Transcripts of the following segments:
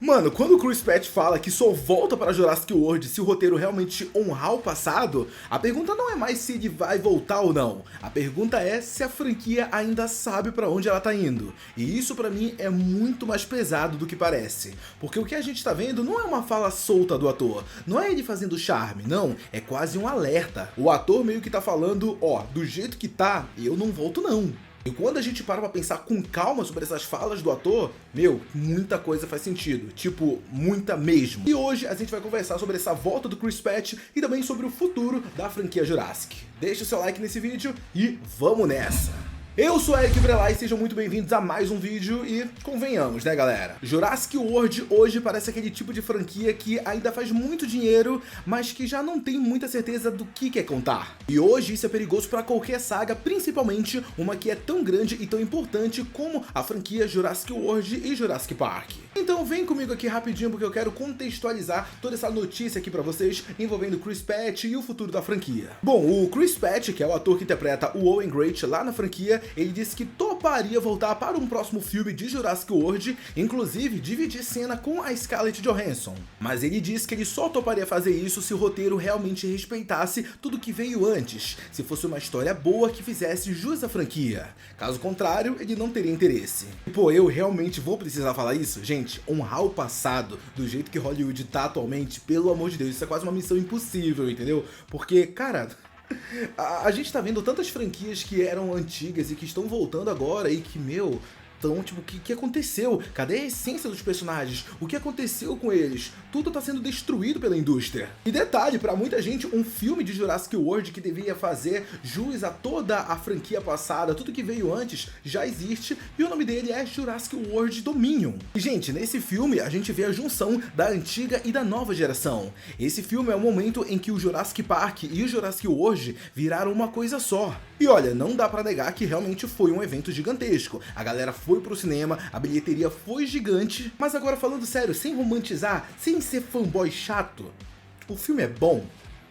Mano, quando o Chris Pratt fala que só volta para Jurassic World se o roteiro realmente honrar o passado, a pergunta não é mais se ele vai voltar ou não. A pergunta é se a franquia ainda sabe para onde ela tá indo. E isso pra mim é muito mais pesado do que parece. Porque o que a gente tá vendo não é uma fala solta do ator, não é ele fazendo charme, não, é quase um alerta. O ator meio que tá falando, ó, do jeito que tá, eu não volto não. E quando a gente para pra pensar com calma sobre essas falas do ator, muita coisa faz sentido. Tipo, muita mesmo. E hoje a gente vai conversar sobre essa volta do Chris Pratt e também sobre o futuro da franquia Jurassic. Deixa o seu like nesse vídeo e vamos nessa! Eu sou Eric Vrelay e sejam muito bem-vindos a mais um vídeo e convenhamos, né galera? Jurassic World hoje parece aquele tipo de franquia que ainda faz muito dinheiro, mas que já não tem muita certeza do que quer contar. E hoje isso é perigoso para qualquer saga, principalmente uma que é tão grande e tão importante como a franquia Jurassic World e Jurassic Park. Então vem comigo aqui rapidinho porque eu quero contextualizar toda essa notícia aqui pra vocês envolvendo Chris Pratt e o futuro da franquia. Bom, o Chris Pratt, que é o ator que interpreta o Owen Grant lá na franquia, ele disse que toparia voltar para um próximo filme de Jurassic World, inclusive dividir cena com a Scarlett Johansson. Mas ele disse que ele só toparia fazer isso se o roteiro realmente respeitasse tudo que veio antes, se fosse uma história boa que fizesse jus à franquia. Caso contrário, ele não teria interesse. E pô, eu realmente vou precisar falar isso? Gente, honrar o passado do jeito que Hollywood tá atualmente, pelo amor de Deus, isso é quase uma missão impossível, entendeu? Porque, cara, a gente tá vendo tantas franquias que eram antigas e que estão voltando agora e que, então, tipo, o que aconteceu? Cadê a essência dos personagens? O que aconteceu com eles? Tudo tá sendo destruído pela indústria. E detalhe, pra muita gente, um filme de Jurassic World que deveria fazer jus a toda a franquia passada, tudo que veio antes, já existe, e o nome dele é Jurassic World Dominion. E, gente, nesse filme a gente vê a junção da antiga e da nova geração. Esse filme é o momento em que o Jurassic Park e o Jurassic World viraram uma coisa só. E olha, não dá pra negar que realmente foi um evento gigantesco. A galera foi pro cinema, a bilheteria foi gigante, mas agora falando sério, sem romantizar, sem ser fanboy chato, o filme é bom?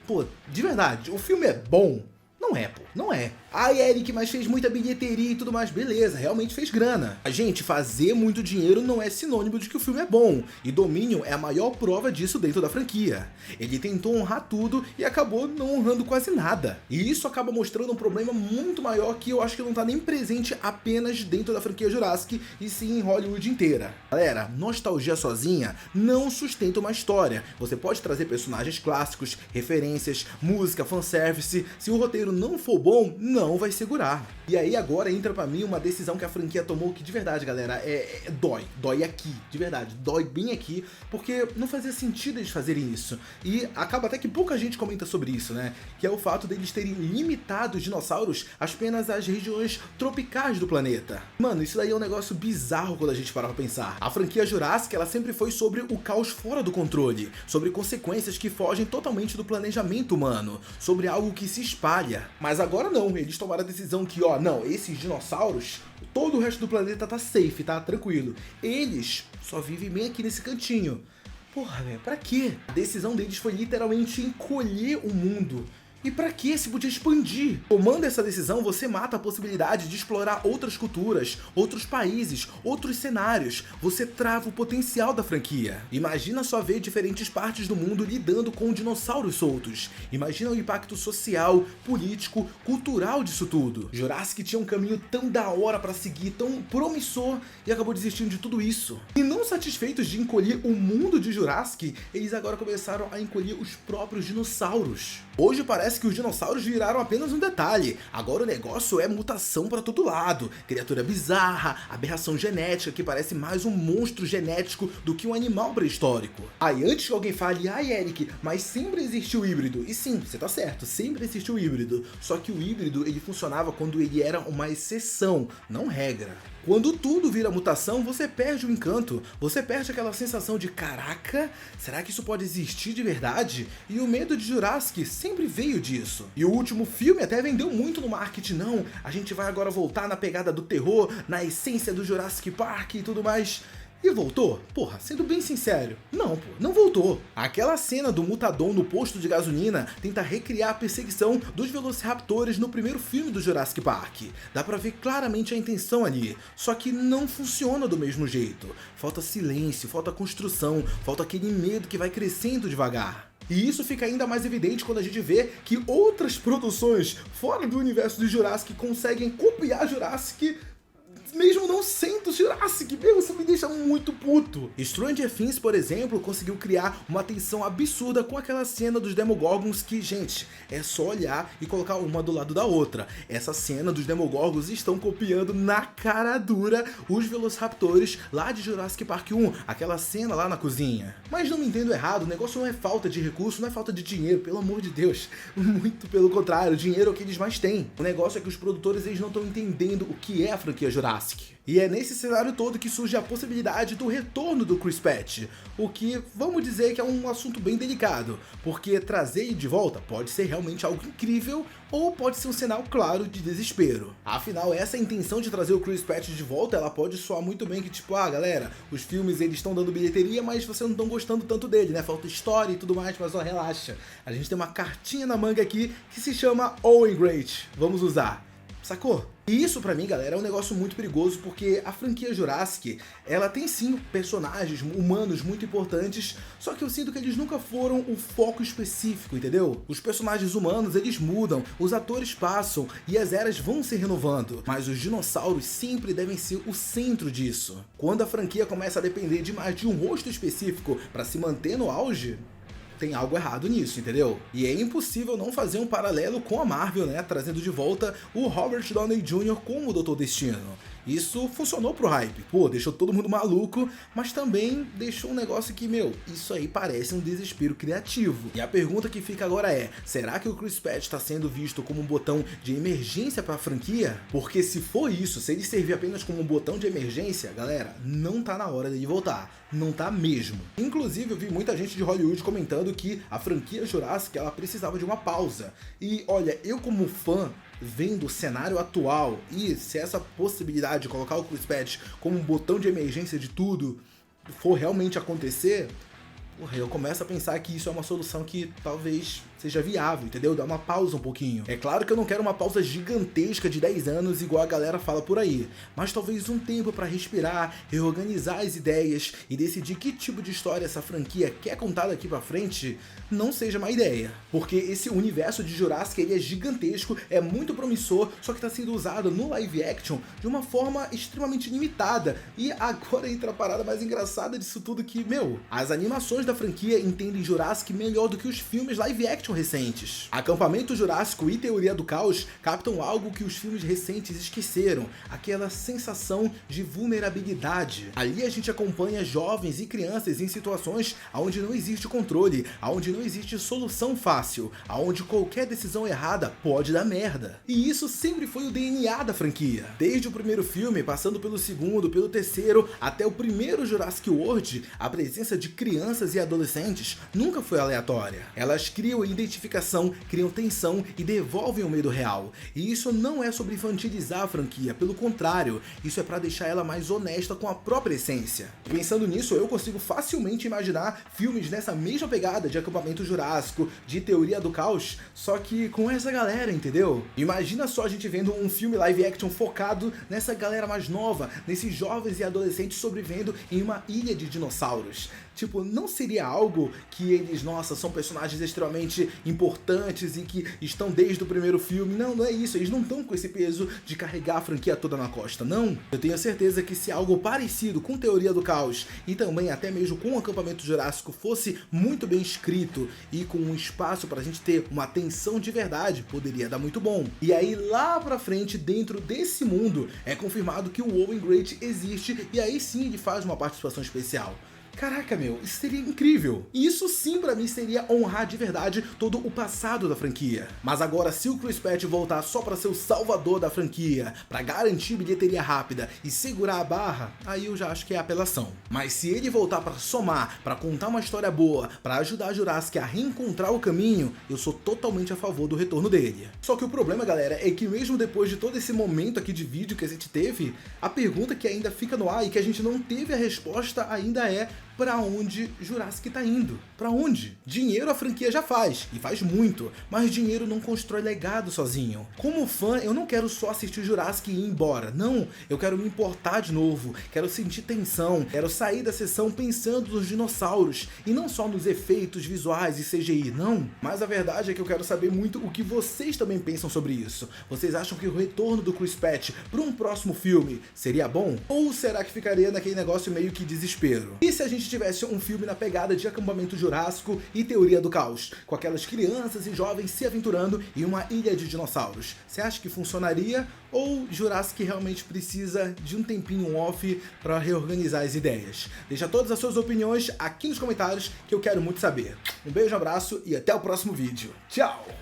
Pô, de verdade, o filme é bom? Não é, pô, não é. Ai, Eric, mas fez muita bilheteria e tudo mais, beleza, realmente fez grana. A gente, fazer muito dinheiro não é sinônimo de que o filme é bom, e Dominion é a maior prova disso dentro da franquia. Ele tentou honrar tudo e acabou não honrando quase nada. E isso acaba mostrando um problema muito maior que eu acho que não tá nem presente apenas dentro da franquia Jurassic, e sim em Hollywood inteira. Galera, nostalgia sozinha não sustenta uma história. Você pode trazer personagens clássicos, referências, música, fanservice, se o roteiro não for bom, não vai segurar. E aí agora entra pra mim uma decisão que a franquia tomou que de verdade, galera, dói aqui, de verdade, dói bem aqui, porque não fazia sentido eles fazerem isso. E acaba até que pouca gente comenta sobre isso, né? Que é o fato deles terem limitado os dinossauros apenas às regiões tropicais do planeta. Mano, isso daí é um negócio bizarro quando a gente para pra pensar. A franquia Jurassic, ela sempre foi sobre o caos fora do controle, sobre consequências que fogem totalmente do planejamento humano, sobre algo que se espalha. Mas agora não, eles tomaram a decisão que, ó, não, esses dinossauros, todo o resto do planeta tá safe, tá tranquilo. Eles só vivem bem aqui nesse cantinho. Porra, velho, pra quê? A decisão deles foi literalmente encolher o mundo. E pra que se podia expandir? Tomando essa decisão, você mata a possibilidade de explorar outras culturas, outros países, outros cenários. Você trava o potencial da franquia. Imagina só ver diferentes partes do mundo lidando com dinossauros soltos. Imagina o impacto social, político, cultural disso tudo. Jurassic tinha um caminho tão da hora pra seguir, tão promissor, e acabou desistindo de tudo isso. E não satisfeitos de encolher o mundo de Jurassic, eles agora começaram a encolher os próprios dinossauros. Hoje parece que os dinossauros viraram apenas um detalhe. Agora o negócio é mutação pra todo lado. Criatura bizarra, aberração genética que parece mais um monstro genético do que um animal pré-histórico. Aí antes que alguém fale, ai Eric, mas sempre existiu híbrido. E sim, você tá certo, sempre existiu híbrido. Só que o híbrido ele funcionava quando ele era uma exceção, não regra. Quando tudo vira mutação, você perde o encanto, você perde aquela sensação de caraca, será que isso pode existir de verdade? E o medo de Jurassic sempre veio disso. E o último filme até vendeu muito no marketing, não, a gente vai agora voltar na pegada do terror, na essência do Jurassic Park e tudo mais. E voltou? Porra, sendo bem sincero, não, pô, não voltou. Aquela cena do Mutadon no posto de gasolina tenta recriar a perseguição dos Velociraptors no primeiro filme do Jurassic Park. Dá pra ver claramente a intenção ali, só que não funciona do mesmo jeito. Falta silêncio, falta construção, falta aquele medo que vai crescendo devagar. E isso fica ainda mais evidente quando a gente vê que outras produções fora do universo de Jurassic conseguem copiar Jurassic, mesmo não sendo Jurassic. Meu, isso me deixa muito puto. Stranger Things, por exemplo, conseguiu criar uma tensão absurda com aquela cena dos Demogorgons que, gente, é só olhar e colocar uma do lado da outra. Essa cena dos Demogorgons estão copiando na cara dura os Velociraptors lá de Jurassic Park 1, aquela cena lá na cozinha. Mas não me entendo errado, o negócio não é falta de recurso, não é falta de dinheiro, pelo amor de Deus. Muito pelo contrário, o dinheiro é o que eles mais têm. O negócio é que os produtores eles não estão entendendo o que é a franquia Jurassic. E é nesse cenário todo que surge a possibilidade do retorno do Chris Pratt, o que vamos dizer que é um assunto bem delicado, porque trazer ele de volta pode ser realmente algo incrível ou pode ser um sinal claro de desespero. Afinal, essa intenção de trazer o Chris Pratt de volta, ela pode soar muito bem que tipo, galera, os filmes eles estão dando bilheteria, mas vocês não estão gostando tanto dele, né? Falta história e tudo mais, mas ó, relaxa. A gente tem uma cartinha na manga aqui que se chama Owen Great. Vamos usar. Sacou? E isso pra mim, galera, é um negócio muito perigoso porque a franquia Jurassic, ela tem sim personagens humanos muito importantes, só que eu sinto que eles nunca foram o foco específico, entendeu? Os personagens humanos, eles mudam, os atores passam e as eras vão se renovando, mas os dinossauros sempre devem ser o centro disso. Quando a franquia começa a depender demais de um rosto específico pra se manter no auge, tem algo errado nisso, entendeu? E é impossível não fazer um paralelo com a Marvel, né? Trazendo de volta o Robert Downey Jr. como o Doutor Destino. Isso funcionou pro hype. Pô, deixou todo mundo maluco, mas também deixou um negócio que, meu, isso aí parece um desespero criativo. E a pergunta que fica agora é, será que o Chris Pratt está sendo visto como um botão de emergência pra franquia? Porque se for isso, se ele servir apenas como um botão de emergência, galera, não tá na hora dele voltar. Não tá mesmo. Inclusive, eu vi muita gente de Hollywood comentando que a franquia Jurassic, ela precisava de uma pausa. E olha, eu como fã, vendo o cenário atual e se essa possibilidade de colocar o Chris Pratt como um botão de emergência de tudo for realmente acontecer, porra, eu começo a pensar que isso é uma solução que talvez seja viável, entendeu? Dá uma pausa um pouquinho. É claro que eu não quero uma pausa gigantesca de 10 anos igual a galera fala por aí, mas talvez um tempo pra respirar, reorganizar as ideias e decidir que tipo de história essa franquia quer contar daqui pra frente não seja uma ideia. Porque esse universo de Jurassic ele é gigantesco, é muito promissor, só que tá sendo usado no live action de uma forma extremamente limitada. E agora entra a parada mais engraçada disso tudo que, meu, as animações da franquia entendem Jurassic melhor do que os filmes live action recentes. Acampamento Jurássico e Teoria do Caos captam algo que os filmes recentes esqueceram, aquela sensação de vulnerabilidade. Ali a gente acompanha jovens e crianças em situações onde não existe controle, onde não existe solução fácil, onde qualquer decisão errada pode dar merda. E isso sempre foi o DNA da franquia. Desde o primeiro filme, passando pelo segundo, pelo terceiro, até o primeiro Jurassic World, a presença de crianças e adolescentes nunca foi aleatória. Elas criam identificação, criam tensão e devolvem o medo real. E isso não é sobre infantilizar a franquia, pelo contrário, isso é pra deixar ela mais honesta com a própria essência. Pensando nisso, eu consigo facilmente imaginar filmes nessa mesma pegada de Acampamento Jurássico, de Teoria do Caos, só que com essa galera, entendeu? Imagina só a gente vendo um filme live action focado nessa galera mais nova, nesses jovens e adolescentes sobrevivendo em uma ilha de dinossauros. Tipo, não seria algo que eles, nossa, são personagens extremamente importantes e que estão desde o primeiro filme? Não, não é isso, eles não estão com esse peso de carregar a franquia toda na costa, não. Eu tenho certeza que se algo parecido com Teoria do Caos e também até mesmo com o Acampamento Jurássico fosse muito bem escrito e com um espaço pra gente ter uma tensão de verdade, poderia dar muito bom. E aí lá pra frente, dentro desse mundo, é confirmado que o Owen Great existe e aí sim ele faz uma participação especial. Caraca, meu, isso seria incrível. E isso sim pra mim seria honrar de verdade todo o passado da franquia. Mas agora, se o Chris Pratt voltar só pra ser o salvador da franquia, pra garantir bilheteria rápida e segurar a barra, aí eu já acho que é apelação. Mas se ele voltar pra somar, pra contar uma história boa, pra ajudar a Jurassic a reencontrar o caminho, eu sou totalmente a favor do retorno dele. Só que o problema, galera, é que mesmo depois de todo esse momento aqui de vídeo que a gente teve, a pergunta que ainda fica no ar e que a gente não teve a resposta ainda é: pra onde Jurassic tá indo? Pra onde? Dinheiro a franquia já faz, e faz muito, mas dinheiro não constrói legado sozinho. Como fã, eu não quero só assistir Jurassic e ir embora, não, eu quero me importar de novo, quero sentir tensão, quero sair da sessão pensando nos dinossauros, e não só nos efeitos visuais e CGI, não. Mas a verdade é que eu quero saber muito o que vocês também pensam sobre isso. Vocês acham que o retorno do Chris Pratt para um próximo filme seria bom? Ou será que ficaria naquele negócio meio que desespero? E se a gente tivesse um filme na pegada de Acampamento Jurássico e Teoria do Caos, com aquelas crianças e jovens se aventurando em uma ilha de dinossauros? Você acha que funcionaria? Ou Jurassic realmente precisa de um tempinho off para reorganizar as ideias? Deixa todas as suas opiniões aqui nos comentários que eu quero muito saber. Um beijo, um abraço e até o próximo vídeo. Tchau!